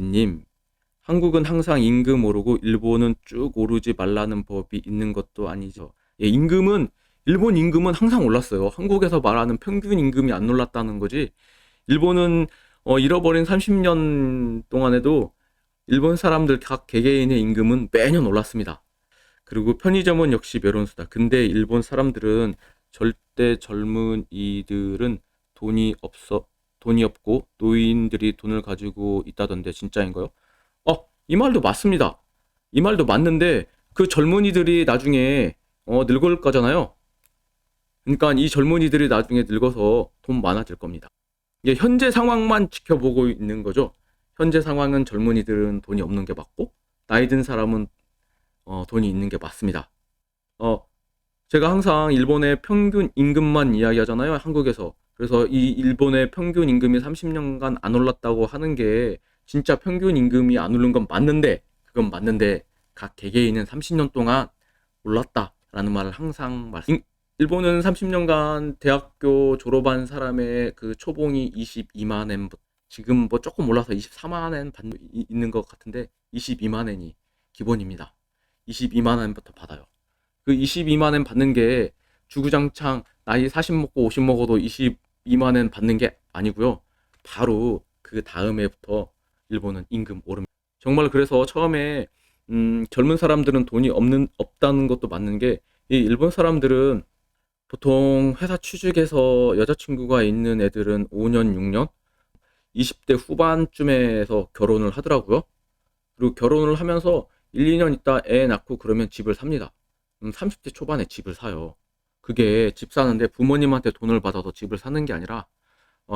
님, 한국은 항상 임금 오르고 일본은 쭉 오르지 말라는 법이 있는 것도 아니죠. 예, 일본 임금은 항상 올랐어요. 한국에서 말하는 평균 임금이 안 올랐다는 거지. 일본은 잃어버린 30년 동안에도 일본 사람들 각 개개인의 임금은 매년 올랐습니다. 그리고 편의점은 역시 멸원수다. 근데 일본 사람들은 절대 젊은이들은 돈이 없어, 돈이 없고 노인들이 돈을 가지고 있다던데 진짜인가요? 이 말도 맞습니다. 이 말도 맞는데 그 젊은이들이 나중에 늙을 거잖아요. 그러니까 이 젊은이들이 나중에 늙어서 돈 많아질 겁니다. 이게 현재 상황만 지켜보고 있는 거죠. 현재 상황은 젊은이들은 돈이 없는 게 맞고 나이 든 사람은 돈이 있는 게 맞습니다. 어, 제가 항상 일본의 평균 임금만 이야기하잖아요, 한국에서. 그래서 이 일본의 평균 임금이 30년간 안 올랐다고 하는 게 진짜 평균 임금이 안 오른 건 맞는데, 그건 맞는데 각 개개인은 30년 동안 올랐다라는 말을 항상 일본은 30년간 대학교 졸업한 사람의 그 초봉이 22만 엔, 지금 뭐 조금 올라서 24만 엔 있는 것 같은데 22만 엔이 기본입니다. 22만 엔부터 받아요. 그 22만 엔 받는 게 주구장창 나이 40 먹고 50 먹어도 22만 엔 받는 게 아니고요. 바로 그 다음 해부터 일본은 임금 오릅니다. 정말 그래서 처음에 젊은 사람들은 돈이 없다는 것도 맞는 게 이 일본 사람들은 보통 회사 취직해서 여자친구가 있는 애들은 5년, 6년, 20대 후반쯤에서 결혼을 하더라고요. 그리고 결혼을 하면서 1, 2년 있다 애 낳고 그러면 집을 삽니다. 30대 초반에 집을 사요. 그게 집 사는데 부모님한테 돈을 받아서 집을 사는 게 아니라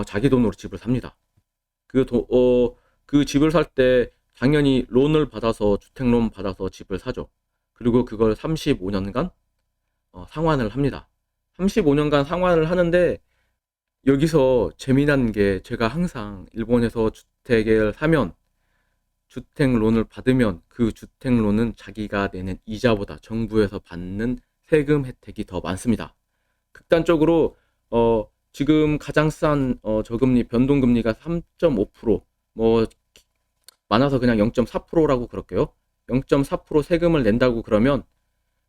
자기 돈으로 집을 삽니다. 그 집을 살 때 당연히 론을 받아서 주택론 받아서 집을 사죠. 그리고 그걸 35년간 상환을 합니다. 35년간 상환을 하는데 여기서 재미난 게 제가 항상 일본에서 주택을 사면 주택론을 받으면 그 주택론은 자기가 내는 이자보다 정부에서 받는 세금 혜택이 더 많습니다. 극단적으로 지금 가장 싼 저금리 변동금리가 3.5%, 뭐 많아서 그냥 0.4%라고 그럴게요. 0.4% 세금을 낸다고 그러면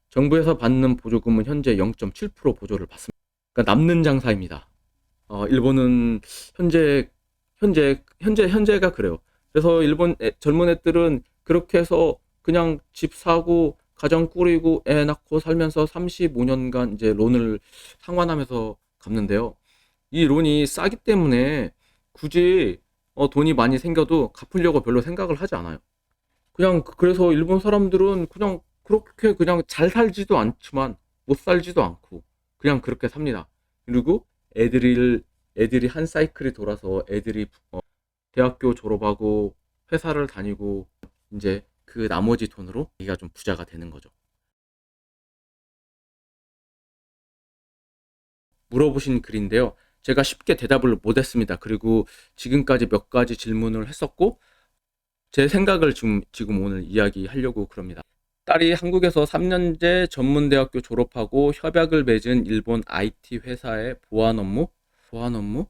정부에서 받는 보조금은 현재 0.7% 보조를 받습니다. 그러니까 남는 장사입니다. 일본은 현재가 그래요. 그래서 일본 젊은 애들은 그렇게 해서 그냥 집 사고 가정 꾸리고 애 낳고 살면서 35년간 이제 론을 상환하면서 갚는데요. 이 론이 싸기 때문에 굳이 돈이 많이 생겨도 갚으려고 별로 생각을 하지 않아요. 그냥 그래서 일본 사람들은 그냥 그렇게 그냥 잘 살지도 않지만 못 살지도 않고 그냥 그렇게 삽니다. 그리고 애들이 애들이 한 사이클이 돌아서 애들이 대학교 졸업하고 회사를 다니고 이제 그 나머지 돈으로 자기가 좀 부자가 되는 거죠. 물어보신 글인데요. 제가 쉽게 대답을 못했습니다. 그리고 지금까지 몇 가지 질문을 했었고 제 생각을 지금 오늘 이야기하려고 그럽니다. 딸이 한국에서 3년제 전문대학교 졸업하고 협약을 맺은 일본 IT 회사의 보안 업무? 보안 업무?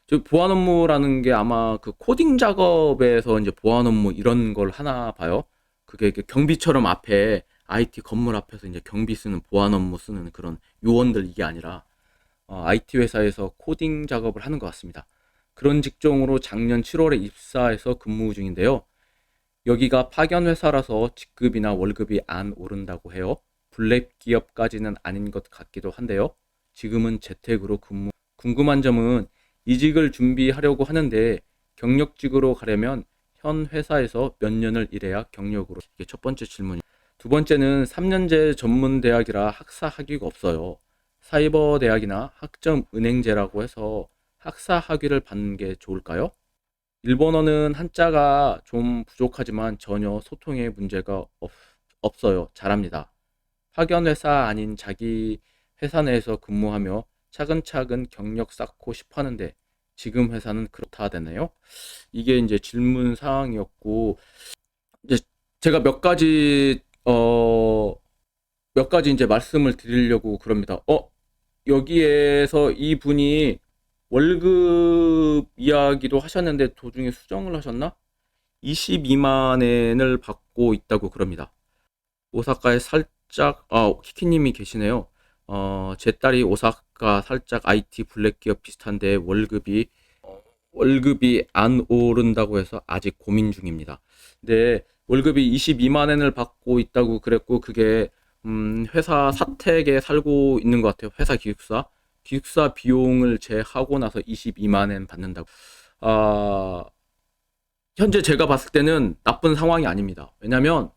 저 보안 업무라는 게 아마 그 코딩 작업에서 이제 보안 업무 이런 걸 하나 봐요. 그게 이렇게 경비처럼 앞에 IT 건물 앞에서 이제 경비 쓰는 보안 업무 쓰는 그런 요원들 이게 아니라 IT 회사에서 코딩 작업을 하는 것 같습니다. 그런 직종으로 작년 7월에 입사해서 근무 중인데요. 여기가 파견 회사라서 직급이나 월급이 안 오른다고 해요. 블랙 기업까지는 아닌 것 같기도 한데요. 지금은 재택으로 근무. 궁금한 점은 이직을 준비하려고 하는데 경력직으로 가려면 현 회사에서 몇 년을 일해야 경력으로. 이게 첫 번째 질문이에요. 두 번째는 3년제 전문 대학이라 학사 학위가 없어요. 사이버 대학이나 학점 은행제라고 해서 학사 학위를 받는 게 좋을까요? 일본어는 한자가 좀 부족하지만 전혀 소통에 문제가 없어요. 잘합니다. 파견 회사 아닌 자기 회사 내에서 근무하며 차근차근 경력 쌓고 싶어 하는데 지금 회사는 그렇다 되네요. 이게 이제 질문 사항이었고 이제 제가 몇 가지 이제 말씀을 드리려고 그럽니다. 여기에서 이분이 월급 이야기도 하셨는데 도중에 수정을 하셨나? 22만 엔을 받고 있다고 그럽니다. 오사카에 살짝 키키님이 계시네요. 제 딸이 오사카 살짝 IT 블랙 기업 비슷한데 월급이 안 오른다고 해서 아직 고민 중입니다. 근데 월급이 22만 엔을 받고 있다고 그랬고 그게 회사 사택에 살고 있는 것 같아요. 회사 기숙사 비용을 제하고 나서 22만 엔 받는다고. 아, 현재 제가 봤을 때는 나쁜 상황이 아닙니다. 왜냐면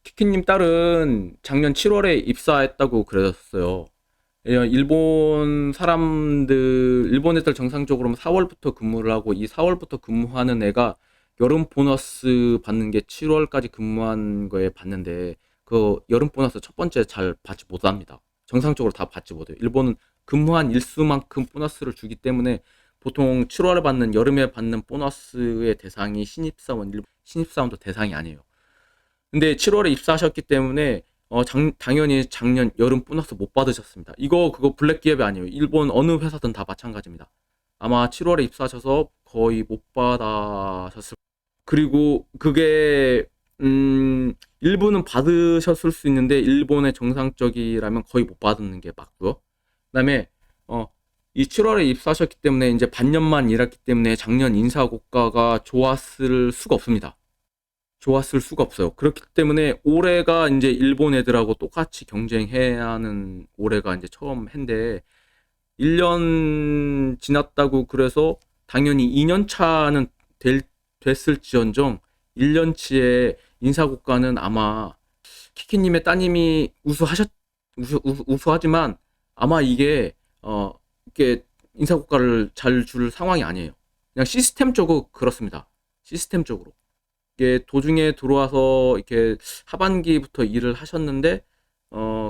키키님 딸은 작년 7월에 입사했다고 그랬어요. 일본 애들 정상적으로 4월부터 근무를 하고 이 4월부터 근무하는 애가 여름 보너스 받는 게 7월까지 근무한 거에 받는데 그 여름 보너스 첫 번째 잘 받지 못합니다. 정상적으로 다 받지 못해요. 일본은 근무한 일수만큼 보너스를 주기 때문에 보통 7월에 받는 여름에 받는 보너스의 대상이 신입사원도 대상이 아니에요. 근데 7월에 입사하셨기 때문에 당연히 작년 여름 보너스 못 받으셨습니다. 그거 블랙 기업이 아니에요. 일본 어느 회사든 다 마찬가지입니다. 아마 7월에 입사하셔서 거의 못 받으셨을. 그리고 그게 일부는 받으셨을 수 있는데 일본의 정상적이라면 거의 못 받는 게 맞고요. 그다음에 이 7월에 입사하셨기 때문에 이제 반년만 일했기 때문에 작년 인사고과가 좋았을 수가 없어요. 그렇기 때문에 올해가 이제 일본 애들하고 똑같이 경쟁해야 하는 올해가 이제 처음 해인데 1년 지났다고 그래서 당연히 2년 차는 됐을지언정 1년치의 인사고과는 아마 키키님의 따님이 우수하지만 아마 이게 인사고과를 잘 줄 상황이 아니에요. 그냥 시스템적으로 그렇습니다. 시스템적으로. 이게 도중에 들어와서 이렇게 하반기부터 일을 하셨는데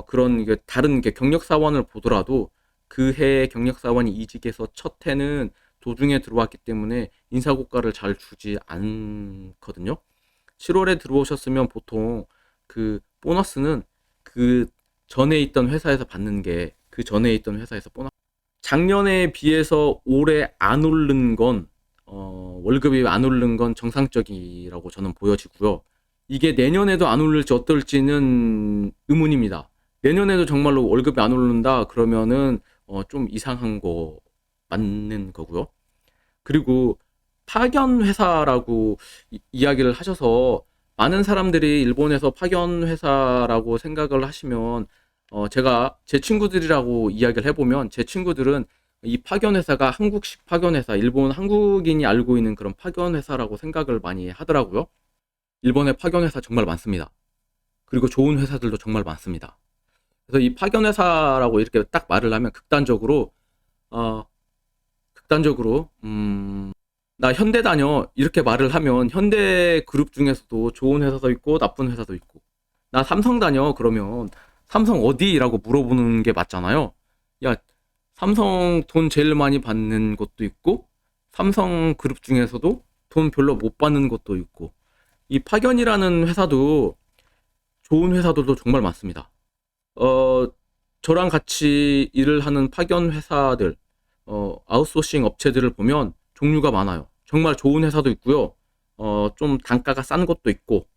그런 이게 다른 게 경력 사원을 보더라도 그 해 경력 사원이 이직해서 첫 해는 도중에 들어왔기 때문에 인사고과를 잘 주지 않거든요. 7월에 들어오셨으면 보통 그 보너스는 그 전에 있던 회사에서 받는 게 그 전에 있던 회사에서 보너스 작년에 비해서 올해 안 오른 건 월급이 안 오른 건 정상적이라고 저는 보여지고요. 이게 내년에도 안 오를지 어떨지는 의문입니다. 내년에도 정말로 월급이 안 오른다 그러면은 좀 이상한 거 맞는 거고요. 그리고 파견 회사라고 이야기를 하셔서 많은 사람들이 일본에서 파견 회사라고 생각을 하시면 제가 제 친구들이라고 이야기를 해보면 제 친구들은 이 파견 회사가 한국식 파견 회사, 일본 한국인이 알고 있는 그런 파견 회사라고 생각을 많이 하더라고요. 일본의 파견 회사 정말 많습니다. 그리고 좋은 회사들도 정말 많습니다. 그래서 이 파견 회사라고 이렇게 딱 말을 하면 어, 극단적으로 나 현대 다녀 이렇게 말을 하면 현대 그룹 중에서도 좋은 회사도 있고 나쁜 회사도 있고 나 삼성 다녀 그러면 삼성 어디라고 물어보는 게 맞잖아요. 야, 삼성 돈 제일 많이 받는 곳도 있고 삼성 그룹 중에서도 돈 별로 못 받는 곳도 있고 이 파견이라는 회사도 좋은 회사들도 정말 많습니다. 어, 저랑 같이 일을 하는 파견 회사들, 아웃소싱 업체들을 보면 종류가 많아요. 정말 좋은 회사도 있고요. 좀 단가가 싼 것도 있고,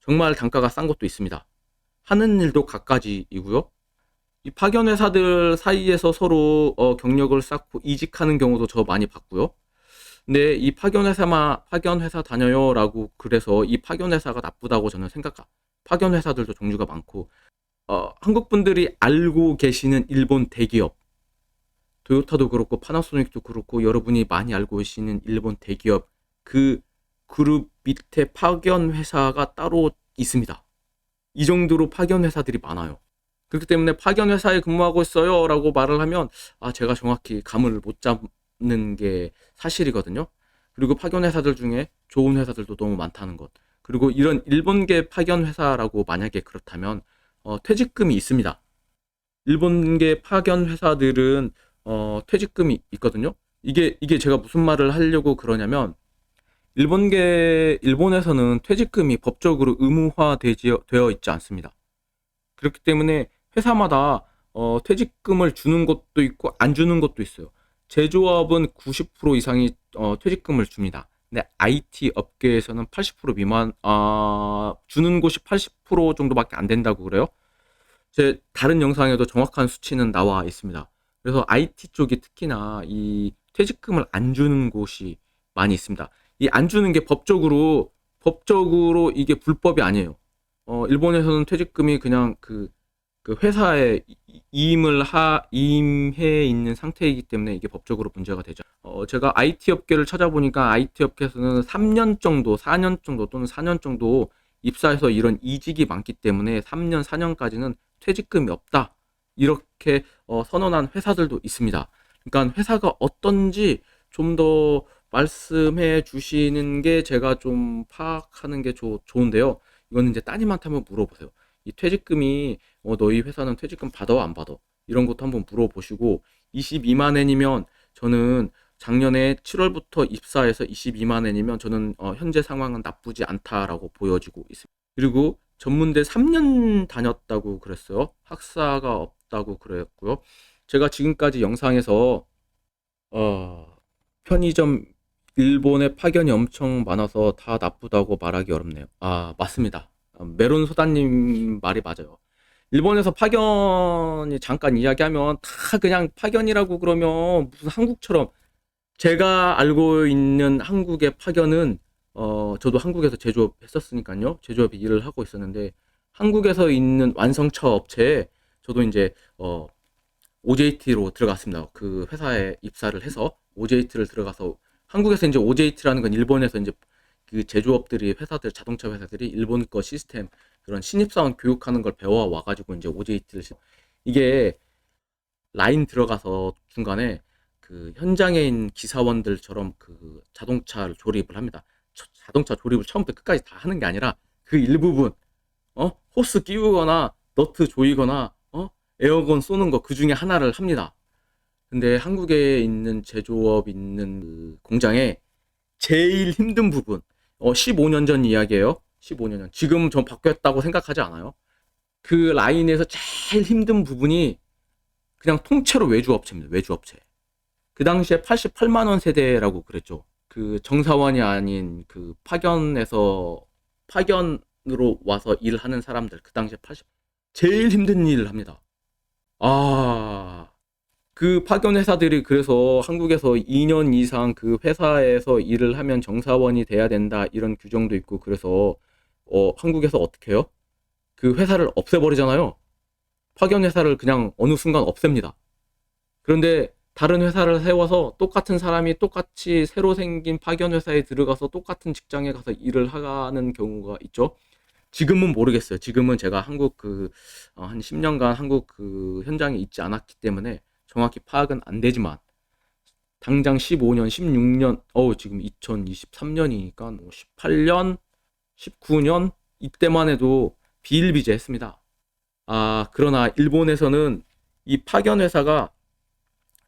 정말 단가가 싼 것도 있습니다. 하는 일도 각가지이고요. 이 파견 회사들 사이에서 서로 경력을 쌓고 이직하는 경우도 저 많이 봤고요. 근데 이 파견 회사 다녀요라고 그래서 이 파견 회사가 나쁘다고 저는 파견 회사들도 종류가 많고 한국 분들이 알고 계시는 일본 대기업, 토요타도 그렇고 파나소닉도 그렇고 여러분이 많이 알고 계시는 일본 대기업 그 그룹 밑에 파견 회사가 따로 있습니다. 이 정도로 파견 회사들이 많아요. 그렇기 때문에 파견 회사에 근무하고 있어요라고 말을 하면 제가 정확히 감을 못 잡는 게 사실이거든요. 그리고 파견 회사들 중에 좋은 회사들도 너무 많다는 것. 그리고 이런 일본계 파견 회사라고 만약에 그렇다면 퇴직금이 있습니다. 일본계 파견 회사들은 퇴직금이 있거든요. 이게 제가 무슨 말을 하려고 그러냐면 일본에서는 퇴직금이 법적으로 되어 있지 않습니다. 그렇기 때문에 회사마다 퇴직금을 주는 것도 있고 안 주는 것도 있어요. 제조업은 90% 이상이 퇴직금을 줍니다. 근데 IT 업계에서는 80% 미만, 주는 곳이 80% 정도밖에 안 된다고 그래요. 제 다른 영상에도 정확한 수치는 나와 있습니다. 그래서 IT 쪽이 특히나 이 퇴직금을 안 주는 곳이 많이 있습니다. 이 안 주는 게 법적으로 이게 불법이 아니에요. 일본에서는 퇴직금이 그냥 그 회사에 이임해 있는 상태이기 때문에 이게 법적으로 문제가 되죠. 제가 IT 업계를 찾아보니까 IT 업계에서는 3년 정도, 4년 정도 또는 4년 정도 입사해서 이런 이직이 많기 때문에 3년, 4년까지는 퇴직금이 없다. 이렇게 선언한 회사들도 있습니다. 그러니까 회사가 어떤지 좀 더 말씀해 주시는 게 제가 좀 파악하는 게 좋은데요. 이거는 이제 따님한테 한번 물어보세요. 이 퇴직금이 너희 회사는 퇴직금 받아 안 받아? 이런 것도 한번 물어보시고 22만 엔이면 저는 작년에 7월부터 입사해서 22만 엔이면 저는 현재 상황은 나쁘지 않다라고 보여지고 있습니다. 그리고 전문대 3년 다녔다고 그랬어요. 학사가 없다고 그랬고요. 제가 지금까지 영상에서 편의점 일본의 파견이 엄청 많아서 다 나쁘다고 말하기 어렵네요. 맞습니다. 메론 소다님 말이 맞아요. 일본에서 파견이 잠깐 이야기하면 다 그냥 파견이라고 그러면 무슨 한국처럼 제가 알고 있는 한국의 파견은 저도 한국에서 제조업 했었으니까요. 제조업 일을 하고 있었는데 한국에서 있는 완성차 업체에 저도 이제 OJT로 들어갔습니다. 그 회사에 입사를 해서 OJT를 들어가서 한국에서 이제 OJT라는 건 일본에서 이제 그 제조업들이 회사들 자동차 회사들이 일본 거 시스템 그런 신입사원 교육하는 걸 배워 와가지고 이제 OJT를 이게 라인 들어가서 중간에 그 현장에 있는 기사원들처럼 그 자동차를 조립을 합니다. 자동차 조립을 처음부터 끝까지 다 하는 게 아니라 그 일부분 호스 끼우거나 너트 조이거나 에어건 쏘는 거 그 중에 하나를 합니다. 근데 한국에 있는 제조업 있는 그 공장에 제일 힘든 부분 15년 전 이야기예요. 15년 전. 지금 전 바뀌었다고 생각하지 않아요. 그 라인에서 제일 힘든 부분이 그냥 통째로 외주업체입니다. 외주업체. 그 당시에 88만 원 세대라고 그랬죠. 그 정사원이 아닌 그 파견으로 와서 일하는 사람들 그 당시에 제일 힘든 일을 합니다. 아, 그 파견 회사들이 그래서 한국에서 2년 이상 그 회사에서 일을 하면 정사원이 돼야 된다 이런 규정도 있고 그래서 한국에서 어떻게 해요? 그 회사를 없애버리잖아요. 파견 회사를 그냥 어느 순간 없앱니다. 그런데 다른 회사를 세워서 똑같은 사람이 똑같이 새로 생긴 파견 회사에 들어가서 똑같은 직장에 가서 일을 하는 경우가 있죠. 지금은 모르겠어요. 지금은 제가 한국 한 10년간 한국 그 현장에 있지 않았기 때문에 정확히 파악은 안 되지만 당장 15년, 16년, 지금 2023년이니까 뭐 18년, 19년 이때만 해도 비일비재했습니다. 그러나 일본에서는 이 파견 회사가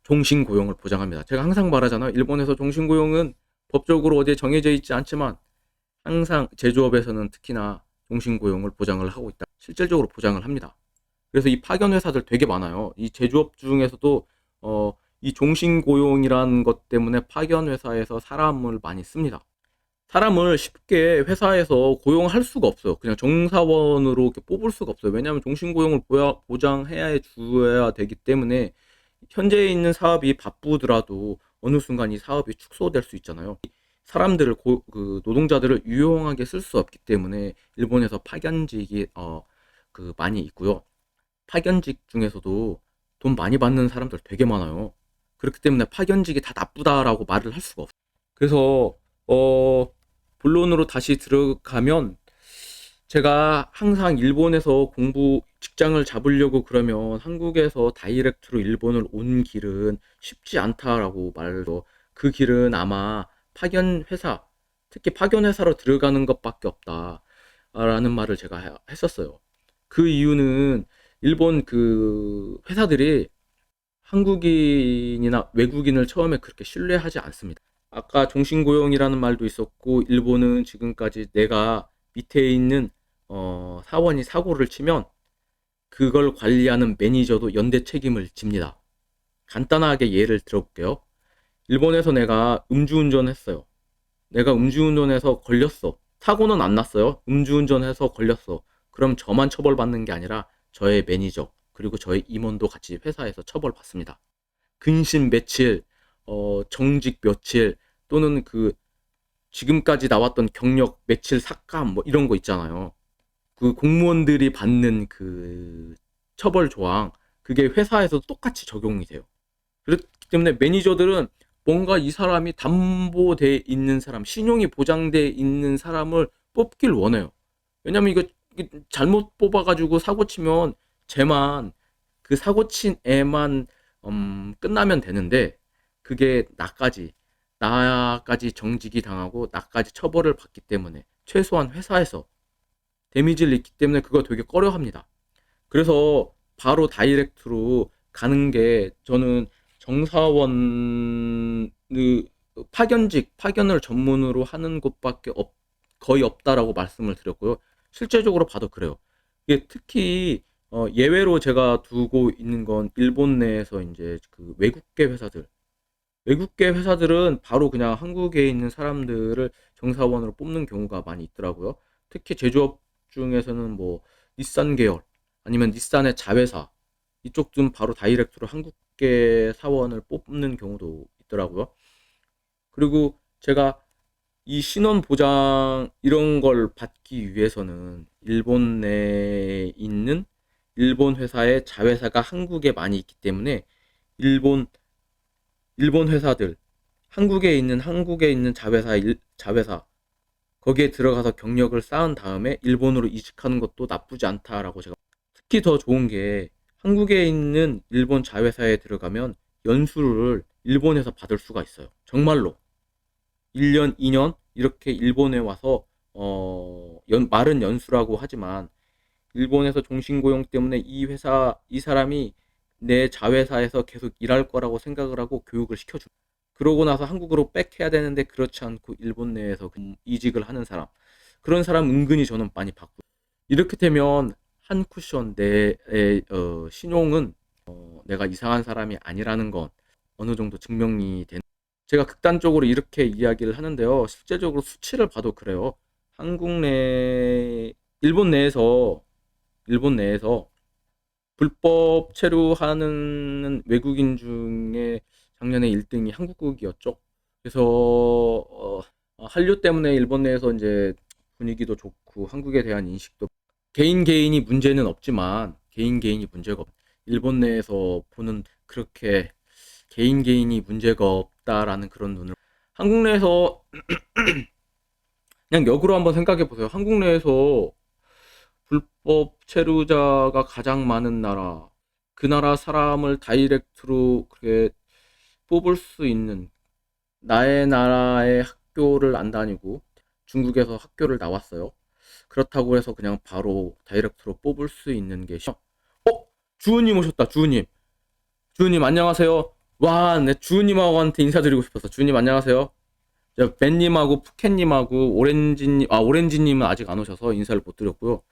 종신 고용을 보장합니다. 제가 항상 말하잖아요. 일본에서 종신 고용은 법적으로 어디에 정해져 있지 않지만 항상 제조업에서는 특히나 종신 고용을 보장을 하고 있다. 실질적으로 보장을 합니다. 그래서 이 파견 회사들 되게 많아요. 이 제조업 중에서도 이 종신 고용이라는 것 때문에 파견 회사에서 사람을 많이 씁니다. 사람을 쉽게 회사에서 고용할 수가 없어요. 그냥 정사원으로 이렇게 뽑을 수가 없어요. 왜냐하면 종신 고용을 보장해야 주어야 되기 때문에 현재 있는 사업이 바쁘더라도 어느 순간 이 사업이 축소될 수 있잖아요. 사람들을 그 노동자들을 유용하게 쓸 수 없기 때문에 일본에서 파견직이 많이 있고요. 파견직 중에서도 돈 많이 받는 사람들 되게 많아요. 그렇기 때문에 파견직이 다 나쁘다라고 말을 할 수가 없어요. 그래서 본론으로 다시 들어가면 제가 항상 일본에서 직장을 잡으려고 그러면 한국에서 다이렉트로 일본을 온 길은 쉽지 않다라고 말도 그 길은 아마 파견 회사, 특히 파견 회사로 들어가는 것밖에 없다라는 말을 제가 했었어요. 그 이유는 일본 그 회사들이 한국인이나 외국인을 처음에 그렇게 신뢰하지 않습니다. 아까 종신고용이라는 말도 있었고 일본은 지금까지 내가 밑에 있는 사원이 사고를 치면 그걸 관리하는 매니저도 연대 책임을 집니다. 간단하게 예를 들어볼게요. 일본에서 내가 음주운전 했어요. 내가 음주운전해서 걸렸어. 사고는 안 났어요. 음주운전해서 걸렸어. 그럼 저만 처벌받는 게 아니라 저의 매니저 그리고 저의 임원도 같이 회사에서 처벌받습니다. 근신 며칠, 정직 며칠 또는 그 지금까지 나왔던 경력 며칠 삭감 뭐 이런 거 있잖아요. 그 공무원들이 받는 그 처벌 조항 그게 회사에서 똑같이 적용이 돼요. 그렇기 때문에 매니저들은 뭔가 이 사람이 담보돼 있는 사람, 신용이 보장돼 있는 사람을 뽑길 원해요. 왜냐면 이거 잘못 뽑아가지고 사고 치면 쟤만 그 사고 친 애만 끝나면 되는데 그게 나까지 정직이 당하고 나까지 처벌을 받기 때문에 최소한 회사에서 데미지를 입기 때문에 그거 되게 꺼려합니다. 그래서 바로 다이렉트로 가는 게 저는 정사원 파견을 전문으로 하는 곳밖에 거의 없다라고 말씀을 드렸고요. 실제적으로 봐도 그래요. 이게 특히 예외로 제가 두고 있는 건 일본 내에서 이제 그 외국계 회사들은 바로 그냥 한국에 있는 사람들을 정사원으로 뽑는 경우가 많이 있더라고요. 특히 제조업 중에서는 뭐 닛산 계열 아니면 닛산의 자회사 이쪽 좀 바로 다이렉트로 한국계 사원을 뽑는 경우도 있더라고요. 그리고 제가 이 신원 보장 이런 걸 받기 위해서는 일본 내에 있는 일본 회사의 자회사가 한국에 많이 있기 때문에 일본 회사들 한국에 있는 자회사 거기에 들어가서 경력을 쌓은 다음에 일본으로 이직하는 것도 나쁘지 않다라고 제가 특히 더 좋은 게 한국에 있는 일본 자회사에 들어가면 연수를 일본에서 받을 수가 있어요. 정말로 1년, 2년 이렇게 일본에 와서 말은 연수라고 하지만 일본에서 종신고용 때문에 이 사람이 내 자회사에서 계속 일할 거라고 생각을 하고 교육을 시켜줘. 그러고 나서 한국으로 백해야 되는데 그렇지 않고 일본 내에서 이직을 하는 사람. 그런 사람 은근히 저는 많이 봤고. 이렇게 되면 한 쿠션 신용은 내가 이상한 사람이 아니라는 건 어느 정도 증명이 되는. 제가 극단적으로 이렇게 이야기를 하는데요. 실제적으로 수치를 봐도 그래요. 한국 내, 일본 내에서 불법 체류하는 외국인 중에 작년에 1등이 한국이었죠. 그래서 한류 때문에 일본 내에서 이제 분위기도 좋고 한국에 대한 인식도 개인이 문제는 없지만 개인이 문제가 없. 일본 내에서 보는 그렇게 개인이 문제가 없다라는 그런 눈을 한국 내에서 그냥 역으로 한번 생각해 보세요. 한국 내에서 불법 체류자가 가장 많은 나라, 그 나라 사람을 다이렉트로 그렇게 뽑을 수 있는 나의 나라의 학교를 안 다니고 중국에서 학교를 나왔어요. 그렇다고 해서 그냥 바로 다이렉트로 뽑을 수 있는 게 주우님 오셨다. 주우님 안녕하세요. 와, 내 주우님하고한테 인사드리고 싶었어. 주우님 안녕하세요. 벤님하고 푸켓님하고 오렌지님은 아직 안 오셔서 인사를 못 드렸고요.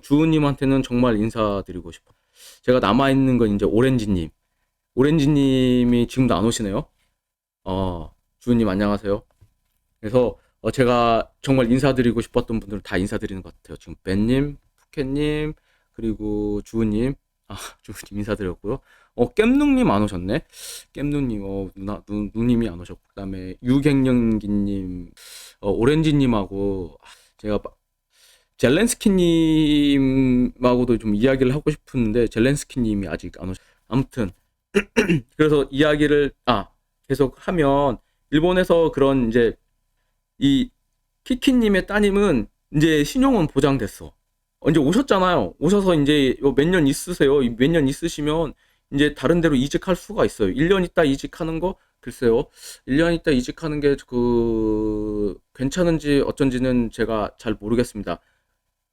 주우님한테는 정말 인사드리고 싶어. 제가 남아있는 건 이제 오렌지님. 오렌지님이 지금도 안 오시네요. 주우님 안녕하세요. 그래서 제가 정말 인사드리고 싶었던 분들은 다 인사드리는 것 같아요. 지금 벤님, 푸켓님, 그리고 주우님, 주우님 인사드렸고요. 깸능님 안 오셨네. 깸능님, 누님이 안 오셨고, 그 다음에 유갱년기님, 오렌지님하고, 제가 젤렌스키님하고도 좀 이야기를 하고 싶은데, 젤렌스키님이 아직 안 오셨, 아무튼, 그래서 이야기를, 계속 하면, 일본에서 그런 이제, 이 키키님의 따님은 이제 신용은 보장됐어. 이제 오셨잖아요. 오셔서 이제 몇 년 있으세요. 몇 년 있으시면 이제 다른 데로 이직할 수가 있어요. 1년 있다 이직하는 거 글쎄요. 1년 있다 이직하는 게 괜찮은지 어쩐지는 제가 잘 모르겠습니다.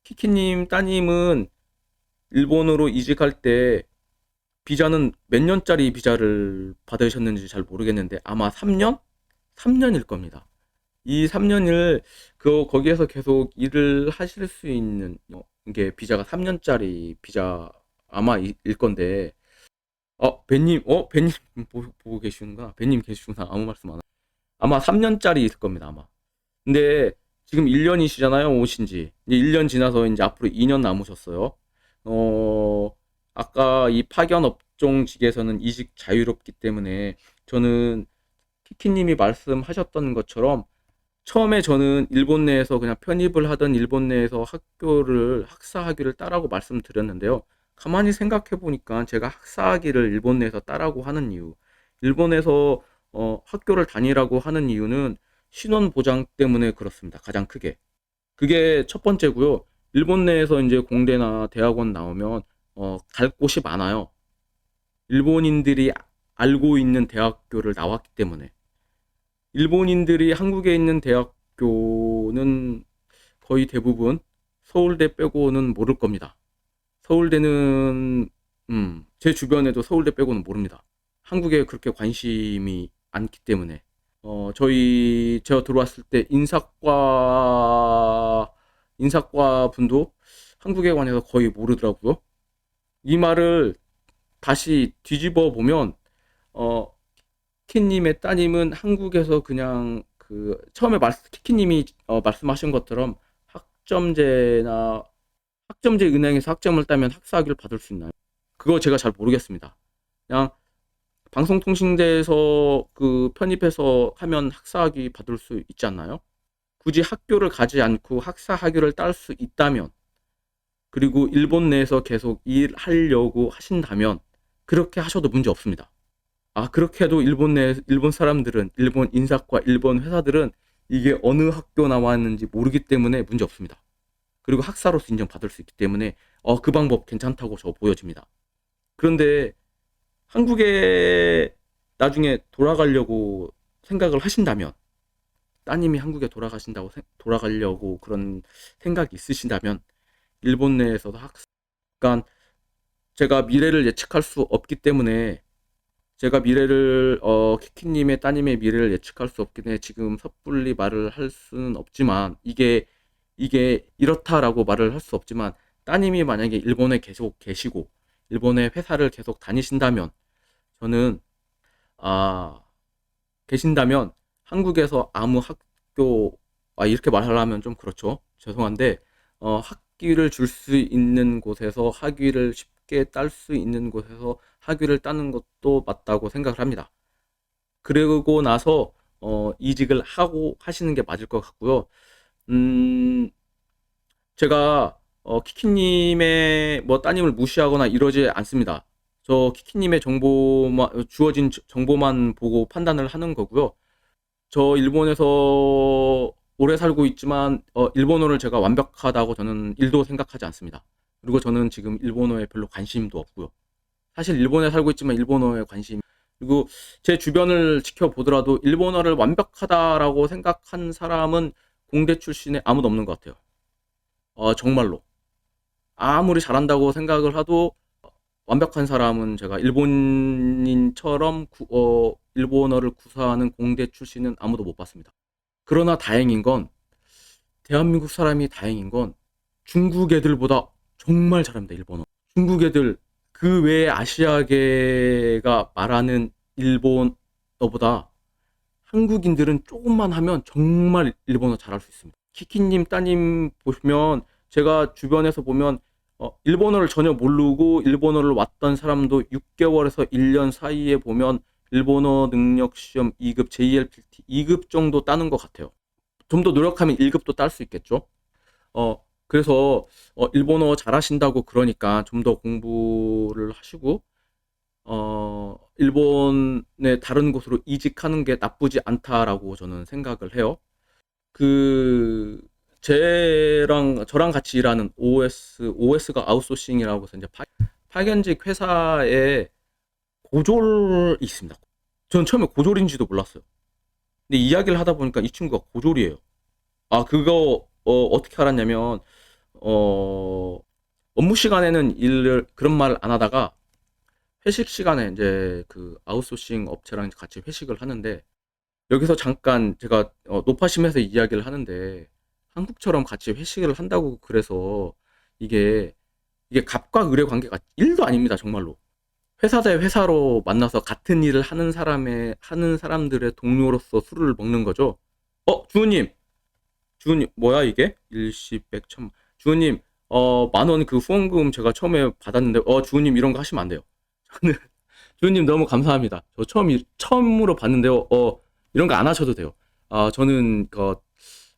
키키님 따님은 일본으로 이직할 때 비자는 몇 년짜리 비자를 받으셨는지 잘 모르겠는데 아마 3년? 3년일 겁니다. 이 3년을 거기에서 계속 일을 하실 수 있는 이게 비자가 3년짜리 비자 아마 일 건데 벤님 보고 계시는구나. 벤님 계시구나. 아무 말씀 안 하고 아마 3년짜리 있을 겁니다, 아마. 근데 지금 1년이시잖아요, 오신 지. 이제 1년 지나서 이제 앞으로 2년 남으셨어요. 어, 아까 이 파견 업종직에서는 이직 자유롭기 때문에 저는 키키님이 말씀하셨던 것처럼 처음에 저는 일본 내에서 그냥 편입을 하던 일본 내에서 학사학위를 따라고 말씀드렸는데요. 가만히 생각해 보니까 제가 학사학위를 일본 내에서 따라고 하는 이유, 일본에서 학교를 다니라고 하는 이유는 신원 보장 때문에 그렇습니다. 가장 크게. 그게 첫 번째고요. 일본 내에서 이제 공대나 대학원 나오면 갈 곳이 많아요. 일본인들이 알고 있는 대학교를 나왔기 때문에. 일본인들이 한국에 있는 대학교는 거의 대부분 서울대 빼고는 모를 겁니다. 서울대는 제 주변에도 서울대 빼고는 모릅니다. 한국에 그렇게 관심이 않기 때문에 제가 들어왔을 때 인사과 분도 한국에 관해서 거의 모르더라고요. 이 말을 다시 뒤집어 보면 어, 키키님의 따님은 한국에서 그냥 처음에 키키님이 말씀하신 것처럼 학점제 은행에서 학점을 따면 학사학위를 받을 수 있나요? 그거 제가 잘 모르겠습니다. 그냥 방송통신대에서 편입해서 하면 학사학위 받을 수 있지 않나요? 굳이 학교를 가지 않고 학사학위를 딸 수 있다면, 그리고 일본 내에서 계속 일하려고 하신다면 그렇게 하셔도 문제 없습니다. 그렇게 해도 일본 사람들은, 일본 인사과, 일본 회사들은 이게 어느 학교 나왔는지 모르기 때문에 문제 없습니다. 그리고 학사로서 인정받을 수 있기 때문에 그 방법 괜찮다고 저 보여집니다. 그런데 한국에 나중에 돌아가려고 생각을 하신다면, 따님이 한국에 돌아가려고 그런 생각이 있으신다면, 일본 내에서도 그러니까 제가 미래를 예측할 수 없기 때문에, 키키님의 따님의 미래를 예측할 수 없기 때문에 지금 섣불리 말을 할 수는 없지만, 이게 이렇다라고 말을 할 수 없지만, 따님이 만약에 일본에 계속 계시고, 일본의 회사를 계속 다니신다면, 저는, 아, 계신다면, 한국에서 아무 학교, 이렇게 말하려면 좀 그렇죠. 죄송한데, 학위를 줄 수 있는 곳에서 학위를 쉽게 딸 수 있는 곳에서 학위를 따는 것도 맞다고 생각을 합니다. 그러고 나서, 이직을 하고 하시는 게 맞을 것 같고요. 음, 제가, 키키님의 따님을 무시하거나 이러지 않습니다. 저 키키님의 주어진 정보만 보고 판단을 하는 거고요. 저 일본에서 오래 살고 있지만 일본어를 제가 완벽하다고 저는 일도 생각하지 않습니다. 그리고 저는 지금 일본어에 별로 관심도 없고요. 사실 일본에 살고 있지만 일본어에 그리고 제 주변을 지켜보더라도 일본어를 완벽하다라고 생각한 사람은 공대 출신에 아무도 없는 것 같아요. 정말로. 아무리 잘한다고 생각을 해도 완벽한 사람은 제가 일본인처럼 일본어를 구사하는 공대 출신은 아무도 못 봤습니다. 그러나 대한민국 사람이 다행인 건 중국 애들보다 정말 잘합니다, 일본어. 중국 애들, 그 외에 아시아계가 말하는 일본어보다 한국인들은 조금만 하면 정말 일본어 잘할 수 있습니다. 키키님 따님 보시면, 제가 주변에서 보면 일본어를 전혀 모르고 일본어를 왔던 사람도 6개월에서 1년 사이에 보면 일본어 능력 시험 2급, JLPT 2급 정도 따는 것 같아요. 좀 더 노력하면 1급도 딸 수 있겠죠. 그래서 일본어 잘하신다고 그러니까 좀 더 공부를 하시고 일본의 다른 곳으로 이직하는 게 나쁘지 않다라고 저는 생각을 해요. 저랑 같이 일하는 OS가 아웃소싱이라고 해서 이제 파견직 회사에 고졸이 있습니다. 저는 처음에 고졸인지도 몰랐어요. 근데 이야기를 하다 보니까 이 친구가 고졸이에요. 그거 어떻게 알았냐면 업무 시간에는 그런 말을 안 하다가 회식 시간에 이제 아웃소싱 업체랑 같이 회식을 하는데, 여기서 잠깐 제가 노파심에서 이야기를 하는데, 한국처럼 같이 회식을 한다고 그래서 이게 갑과 을의 관계가 1도 아닙니다, 정말로. 회사 대 회사로 만나서 같은 일을 하는 사람들의 동료로서 술을 먹는 거죠. 주호님, 뭐야 이게? 일십, 백, 천. 주호님, 10,000원 그 후원금 제가 처음에 받았는데, 주호님 이런 거 하시면 안 돼요. 저는, 주호님 너무 감사합니다. 저 처음으로 봤는데요. 이런 거 안 하셔도 돼요. 저는,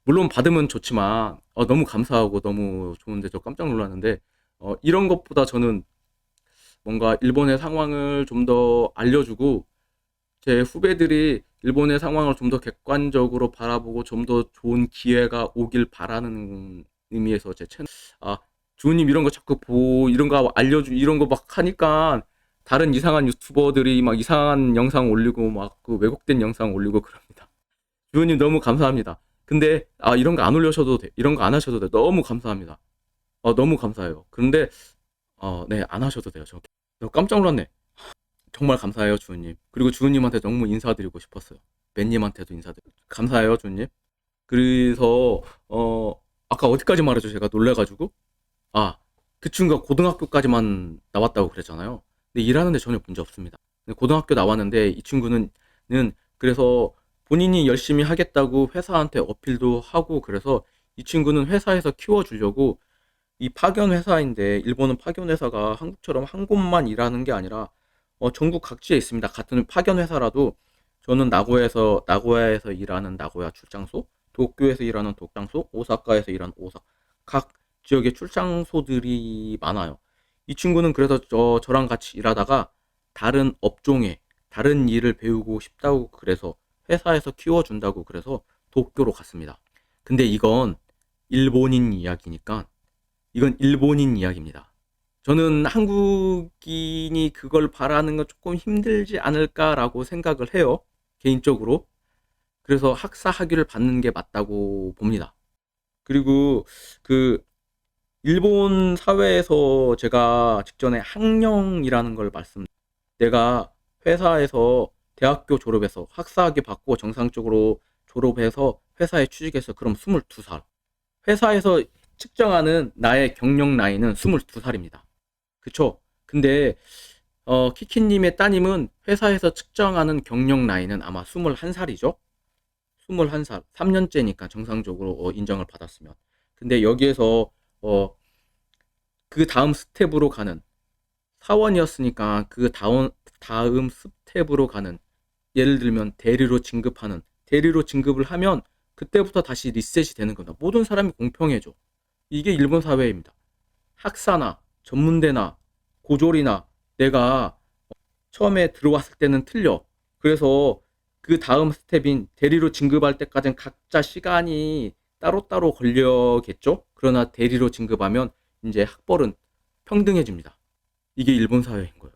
물론 받으면 좋지만, 너무 감사하고 너무 좋은데 저 깜짝 놀랐는데, 이런 것보다 저는 뭔가 일본의 상황을 좀 더 알려주고, 제 후배들이 일본의 상황을 좀 더 객관적으로 바라보고 좀 더 좋은 기회가 오길 바라는 의미에서 제 채널, 아, 주님 이런 거 자꾸 이런 거 이런 거 막 하니까 다른 이상한 유튜버들이 막 이상한 영상 올리고 막 그 왜곡된 영상 올리고 그럽니다. 주님 너무 감사합니다. 근데, 이런 거 안 올려셔도 돼. 이런 거 안 하셔도 돼. 너무 감사합니다. 너무 감사해요. 그런데, 네, 안 하셔도 돼요. 저 깜짝 놀랐네. 정말 감사해요, 주은님. 그리고 주은님한테 너무 인사드리고 싶었어요. 맨님한테도 인사드리고. 감사해요, 주은님. 그래서, 아까 어디까지 말했죠? 제가 놀래가지고. 아, 그 친구가 고등학교까지만 나왔다고 그랬잖아요. 근데 일하는데 전혀 문제 없습니다. 근데 고등학교 나왔는데 이 친구는, 그래서 본인이 열심히 하겠다고 회사한테 어필도 하고 그래서 이 친구는 회사에서 키워주려고 이 파견 회사인데 일본은 파견 회사가 한국처럼 한 곳만 일하는 게 아니라 전국 각지에 있습니다. 같은 파견 회사라도 저는 나고야에서 일하는 나고야 출장소, 도쿄에서 일하는 도쿄장소, 오사카에서 일하는 오사카 각 지역의 출장소들이 많아요. 이 친구는 그래서 저랑 같이 일하다가 다른 업종에 다른 일을 배우고 싶다고 그래서 회사에서 키워준다고 그래서 도쿄로 갔습니다. 근데 일본인 이야기니까 이건 일본인 이야기입니다. 저는 한국인이 그걸 바라는 건 조금 힘들지 않을까라고 생각을 해요. 개인적으로. 그래서 학사 학위를 받는 게 맞다고 봅니다. 그리고 그 일본 사회에서 제가 직전에 학령이라는 걸 내가 회사에서 대학교 졸업해서 학사 학위 받고 정상적으로 졸업해서 회사에 취직해서 그럼 22살. 회사에서 측정하는 나의 경력 나이는 22살입니다. 그쵸? 근데 키키님의 따님은 회사에서 측정하는 경력 나이는 아마 21살이죠? 21살. 3년째니까 정상적으로 인정을 받았으면. 근데 여기에서 그 다음 스텝으로 가는 사원이었으니까 그 다음 스텝으로 가는 예를 들면 대리로 진급을 하면 그때부터 다시 리셋이 되는 겁니다. 모든 사람이 공평해져. 이게 일본 사회입니다. 학사나 전문대나 고졸이나 내가 처음에 들어왔을 때는 틀려. 그래서 그 다음 스텝인 대리로 진급할 때까지는 각자 시간이 따로따로 걸려겠죠? 그러나 대리로 진급하면 이제 학벌은 평등해집니다. 이게 일본 사회인 거예요.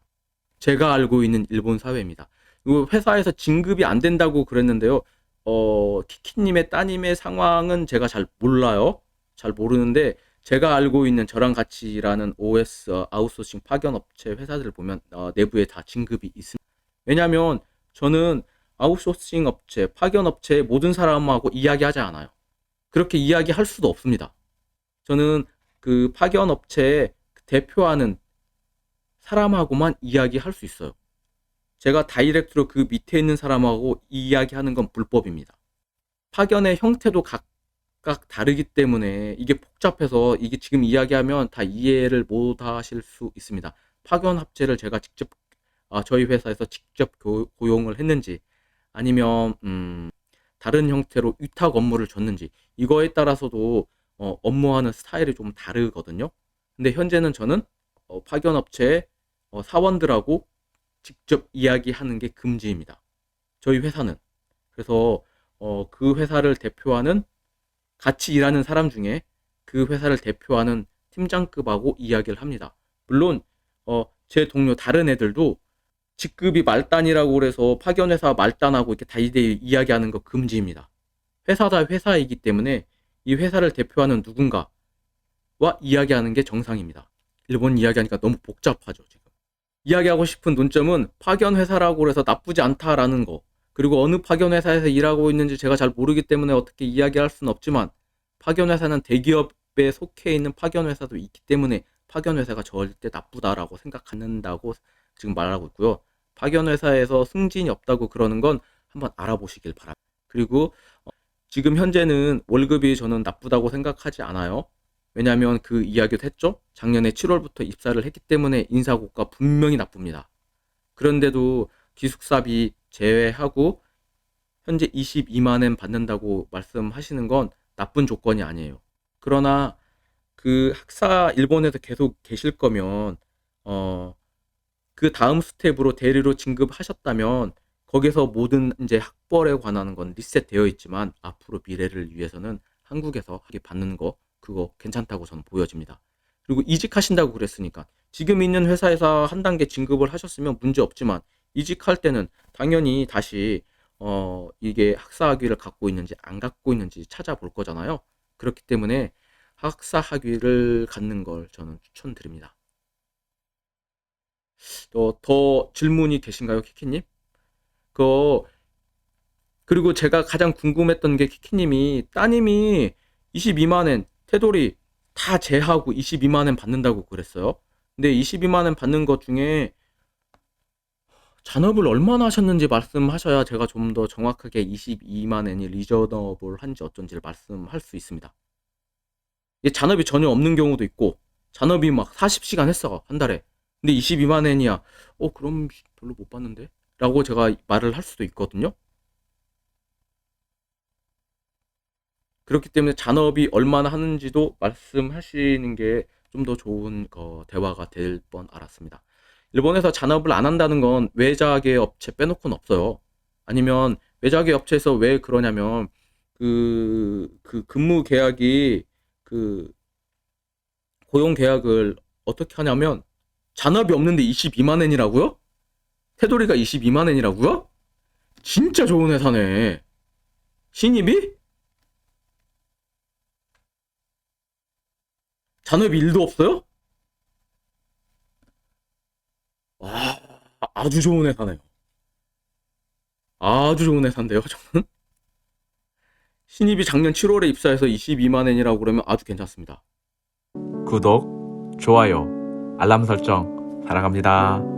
제가 알고 있는 일본 사회입니다. 그리고 회사에서 진급이 안 된다고 그랬는데요. 키키님의 따님의 상황은 제가 잘 몰라요. 잘 모르는데 제가 알고 있는 저랑 같이 일하는 OS 아웃소싱 파견 업체 회사들을 보면 내부에 다 진급이 있습니다. 왜냐하면 저는 아웃소싱 업체, 파견 업체의 모든 사람하고 이야기하지 않아요. 그렇게 이야기할 수도 없습니다. 저는 그 파견 업체에 대표하는 사람하고만 이야기할 수 있어요. 제가 다이렉트로 그 밑에 있는 사람하고 이야기하는 건 불법입니다. 파견의 형태도 각각 다르기 때문에 이게 복잡해서 이게 지금 이야기하면 다 이해를 못 하실 수 있습니다. 파견 합체를 제가 직접 저희 회사에서 직접 고용을 했는지 아니면 다른 형태로 위탁 업무를 줬는지 이거에 따라서도 업무하는 스타일이 좀 다르거든요. 근데 현재는 저는 파견 업체의 사원들하고 직접 이야기하는 게 금지입니다. 저희 회사는. 그래서 그 회사를 대표하는 같이 일하는 사람 중에 그 회사를 대표하는 팀장급하고 이야기를 합니다. 물론 제 동료 다른 애들도 직급이 말단이라고 그래서 파견회사 말단하고 이렇게 다이대이 이야기하는 거 금지입니다. 회사다 회사이기 때문에 이 회사를 대표하는 누군가와 이야기하는 게 정상입니다. 일본 이야기하니까 너무 복잡하죠, 지금. 이야기하고 싶은 논점은 파견 회사라고 해서 나쁘지 않다라는 거. 그리고 어느 파견 회사에서 일하고 있는지 제가 잘 모르기 때문에 어떻게 이야기할 수는 없지만 파견 회사는 대기업에 속해 있는 파견 회사도 있기 때문에 파견 회사가 절대 나쁘다라고 생각한다고 지금 말하고 있고요. 파견 회사에서 승진이 없다고 그러는 건 한번 알아보시길 바랍니다. 그리고 지금 현재는 월급이 저는 나쁘다고 생각하지 않아요. 왜냐하면 그 이야기도 했죠. 작년에 7월부터 입사를 했기 때문에 인사고가 분명히 나쁩니다. 그런데도 기숙사비 제외하고 현재 22만 원 받는다고 말씀하시는 건 나쁜 조건이 아니에요. 그러나 그 학사 일본에서 계속 계실 거면 그 다음 스텝으로 대리로 진급하셨다면 거기서 모든 이제 학벌에 관한 건 리셋되어 있지만 앞으로 미래를 위해서는 한국에서 하게 받는 거 그거 괜찮다고 저는 보여집니다. 그리고 이직하신다고 그랬으니까 지금 있는 회사에서 한 단계 진급을 하셨으면 문제 없지만 이직할 때는 당연히 다시 이게 학사 학위를 갖고 있는지 안 갖고 있는지 찾아볼 거잖아요. 그렇기 때문에 학사 학위를 갖는 걸 저는 추천드립니다. 더 질문이 계신가요, 키키님? 그 그리고 제가 가장 궁금했던 게 키키님이 따님이 22만 원 테돌이 다 제하고 22만 원 받는다고 그랬어요. 근데 22만 원 받는 것 중에 잔업을 얼마나 하셨는지 말씀하셔야 제가 좀 더 정확하게 22만 원이 리저너블 한지 어쩐지를 말씀할 수 있습니다. 이게 잔업이 전혀 없는 경우도 있고 잔업이 막 40시간 했어 한 달에. 근데 22만 원이야. 그럼 별로 못 받는데? 라고 제가 말을 할 수도 있거든요. 그렇기 때문에 잔업이 얼마나 하는지도 말씀하시는 게 좀 더 좋은 대화가 될 뻔 알았습니다. 일본에서 잔업을 안 한다는 건 외자계 업체 빼놓고는 없어요. 아니면 외자계 업체에서 왜 그러냐면 그 근무 계약이 그 고용 계약을 어떻게 하냐면 잔업이 없는데 22만 원이라고요? 테도리가 22만 원이라고요? 진짜 좋은 회사네. 신입이? 잔업이 1도 없어요? 와, 아주 좋은 회사네요. 아주 좋은 회사인데요, 저는? 신입이 작년 7월에 입사해서 22만 원이라고 그러면 아주 괜찮습니다. 구독, 좋아요, 알람 설정 사랑합니다.